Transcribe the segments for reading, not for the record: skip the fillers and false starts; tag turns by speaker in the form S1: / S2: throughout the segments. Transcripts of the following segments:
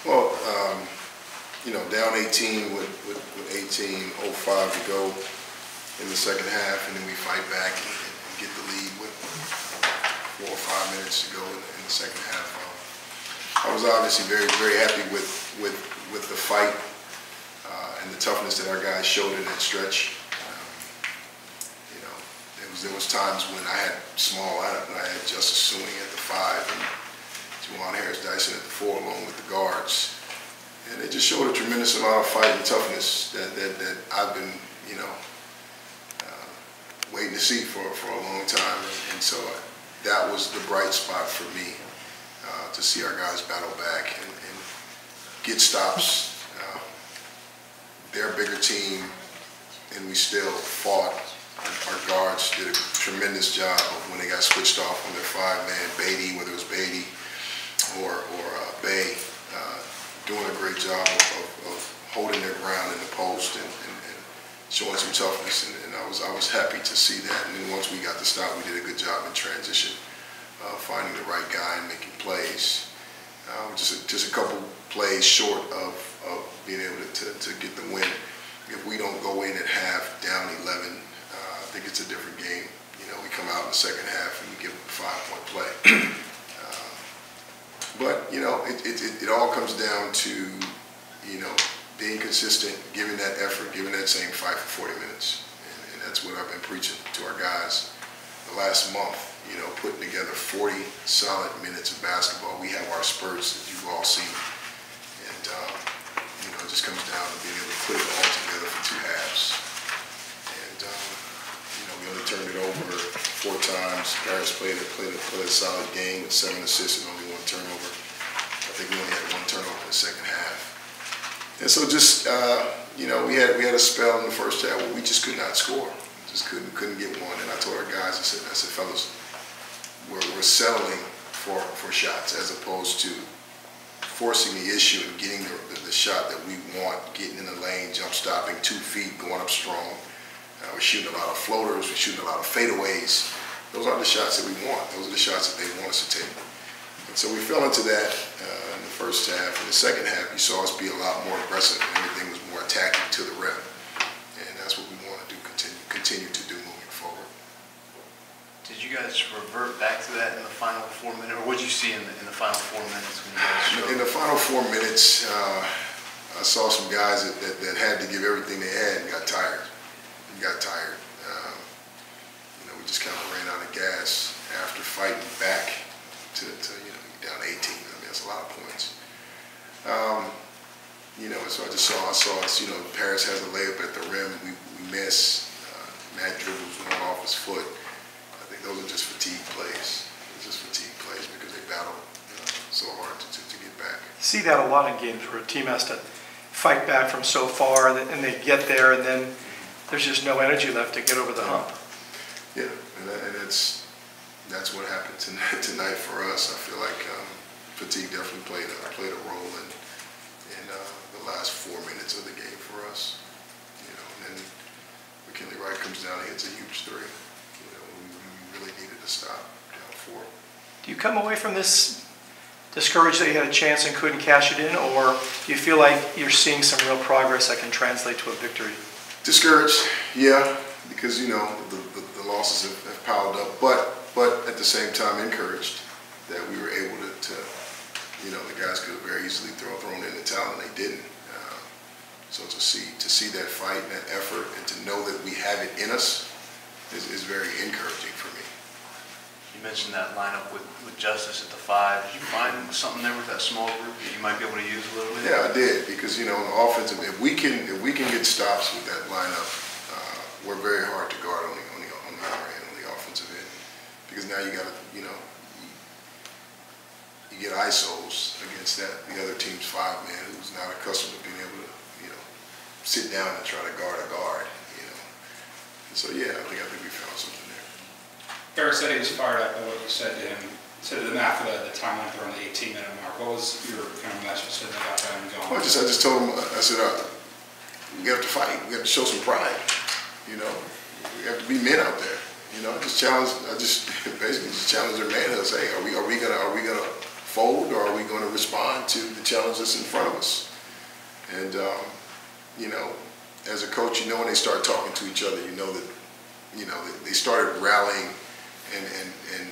S1: Well, down 18 with 18:05 to go in the second half, and then we fight back and get the lead with 4 or 5 minutes to go in the second half. I was obviously very, very happy with the fight and the toughness that our guys showed in that stretch. There was times when I had small lineup and I had Justice Suing at the 5 and Juwan Harris Dyson at the 4 along with the guards. And it just showed a tremendous amount of fight and toughness that I've been, waiting to see for a long time. And so that was the bright spot for me, to see our guys battle back and get stops. They're a bigger team, and we still fought. Our guards did a tremendous job of when they got switched off on their 5-man, Beatty, whether it was Beatty or Bay, doing a great job of holding their ground in the post and showing some toughness. And I was happy to see that. And then once we got the stop, we did a good job in transition, finding the right guy and making plays. Just a couple plays short of being able to get the win. If we don't go in at half down 11, I think it's a different game. We come out in the second half and we give them a 5-point play. But it all comes down to being consistent, giving that effort, giving that same fight for 40 minutes, and that's what I've been preaching to our guys the last month. Putting together 40 solid minutes of basketball. We have our spurts that you've all seen, and it just comes down to being able to put it all together for 2 halves. And we only turned it over 4 times. Paris played a solid game with 7 assists and only 1 turnover. I think we only had 1 turnover in the second half. And so just we had a spell in the first half where we just could not score. Just couldn't get one. And I told our guys, I said, fellas, we're settling for shots as opposed to forcing the issue and getting the shot that we want, getting in the lane, jump stopping, 2 feet, going up strong. We're shooting a lot of floaters, we're shooting a lot of fadeaways. Those aren't the shots that we want. Those are the shots that they want us to take. And so we fell into that in the first half. In the second half, you saw us be a lot more aggressive and everything was more attacking to the rim. And that's what we want to do, continue to do moving forward.
S2: Did you guys revert back to that in the final 4 minutes, or what did you see in the final 4 minutes when you guys showed?
S1: In the final 4 minutes, I saw some guys that had to give everything they had and got tired. We just kind of ran out of gas after fighting back to down 18. That's a lot of points. So I saw us. Paris has a layup at the rim. We miss. Matt dribbles one off his foot. I think those are just fatigue plays. Because they battle so hard to get back.
S3: You see that a lot in games where a team has to fight back from so far, and they get there, and then there's just no energy left to get over the hump.
S1: Yeah, and that's what happened tonight for us. I feel like fatigue definitely played a role in the last 4 minutes of the game for us. And then McKinley Wright comes down and hits a huge 3. We really needed to stop down 4.
S3: Do you come away from this discouraged that you had a chance and couldn't cash it in, or do you feel like you're seeing some real progress that can translate to a victory?
S1: Discouraged, yeah, because the losses have piled up, but at the same time encouraged that we were able to the guys could have very easily thrown in the towel and they didn't. So to see that fight and that effort and to know that we have it in us is very encouraging for me.
S2: You mentioned that lineup with Justice at the 5. Did you find something there with that small group that you might be able to use a little bit?
S1: Yeah, I did, because on the offensive, if we can get stops with that lineup, we're very hard to guard on the other end, on the offensive end, because now you got to you get ISOs against the other team's 5-man who's not accustomed to being able to sit down and try to guard a guard. And so yeah, I think we found something there.
S4: Eric said he was fired up by what you said to him. Said to them after the timeline around the 18-minute mark. What was your kind of message to them about that and going?
S1: Well, I just told him, I said, we have to fight. We have to show some pride. We have to be men out there. I just basically challenge their manhood. Say, hey, are we gonna fold, or are we going to respond to the challenge that's in front of us? And, you know, as a coach, you know when they start talking to each other, you know that, they started rallying and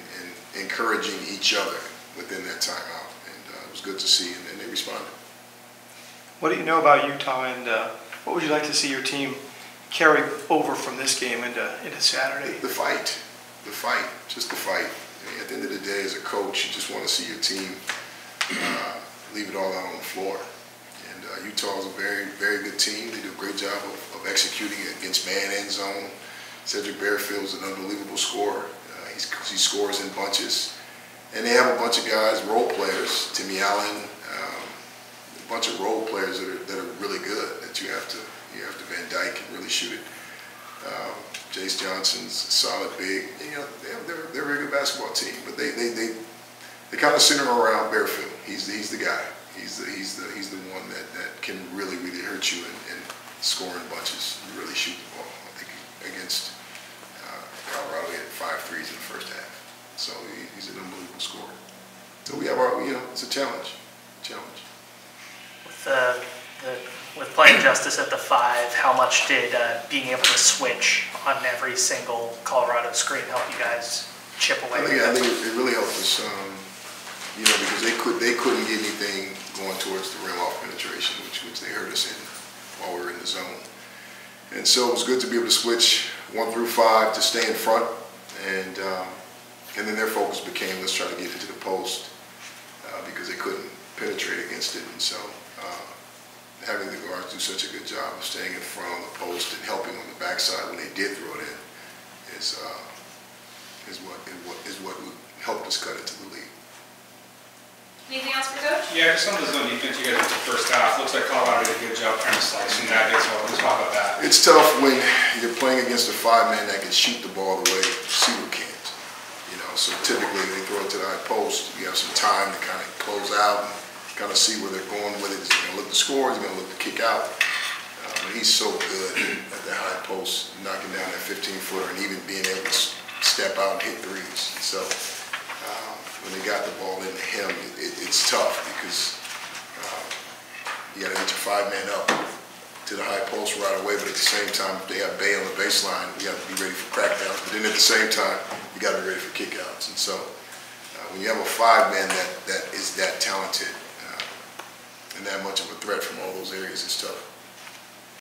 S1: encouraging each other within that timeout. And it was good to see, and they responded.
S3: What do you know about Utah, and what would you like to see your team carry over from this game into Saturday?
S1: The fight, just the fight. I mean, at the end of the day, as a coach, you just want to see your team leave it all out on the floor. And Utah is a very, very good team. They do a great job of executing it against man and zone. Cedric Bearfield is an unbelievable scorer. He scores in bunches. And they have a bunch of guys, role players, Timmy Allen, a bunch of role players that are really good, that you have to Van Dyke can really shoot it. Jace Johnson's solid big. They're a very good basketball team, but they kind of center around Bearfield. He's the guy. He's the one that can really hurt you and score in bunches and really shoot the ball. I think against Colorado, he had 5 threes in the first half. So he's an unbelievable scorer. So we have it's a challenge.
S5: With playing Justice at the 5, how much did being able to switch on every single Colorado screen help you guys chip away?
S1: I think it really helped us, because they couldn't get anything going towards the rim off penetration, which they hurt us in while we were in the zone. And so it was good to be able to switch 1 through 5 to stay in front, and then their focus became, let's try to get into the post, because they couldn't penetrate against it. And so having the guards do such a good job of staying in front on the post and helping on the backside when they did throw it in is what helped us cut into the lead.
S6: Anything else for Coach?
S4: Yeah, just on the zone defense, you guys in the first half. Looks like Colorado did a good job trying to slice some nuggets. Let's talk about that.
S1: It's tough when you're playing against a 5-man that can shoot the ball the way Seaward can't. So typically they throw it to the high post. You have some time to kind of close out and kind of see where they're going with it. Is he going to look to score? Is he going to look to kick out? But he's so good at the high post, knocking down that 15-footer and even being able to step out and hit threes. So when they got the ball into him, it's tough because you got to get your 5-man up to the high post right away, but at the same time, if they have Bay on the baseline, you have to be ready for crackdowns. But then at the same time, you got to be ready for kickouts. And so when you have a 5-man that is that talented and that much of a threat from all those areas, it's tough.